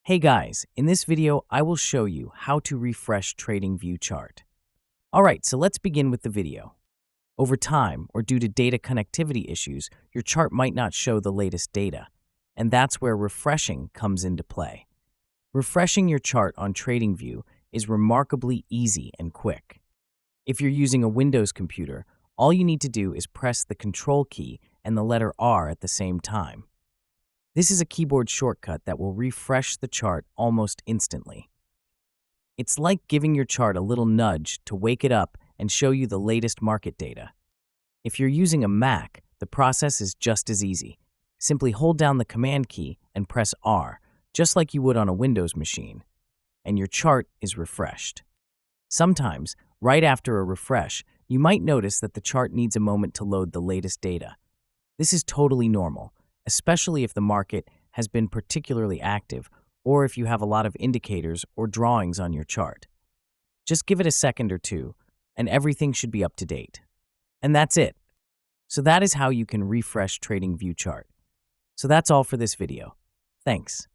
Hey guys, in this video, I will show you how to refresh TradingView chart. Alright, so let's begin with the video. Over time, or due to data connectivity issues, your chart might not show the latest data, and that's where refreshing comes into play. Refreshing your chart on TradingView is remarkably easy and quick. If you're using a Windows computer, all you need to do is press the Control key and the letter R at the same time. This is a keyboard shortcut that will refresh the chart almost instantly. It's like giving your chart a little nudge to wake it up and show you the latest market data. If you're using a Mac, the process is just as easy. Simply hold down the Command key and press R, just like you would on a Windows machine, and your chart is refreshed. Sometimes, right after a refresh, you might notice that the chart needs a moment to load the latest data. This is totally normal, especially if the market has been particularly active or if you have a lot of indicators or drawings on your chart. Just give it a second or two, and everything should be up to date. And that's it. So that is how you can refresh TradingView chart. So that's all for this video. Thanks.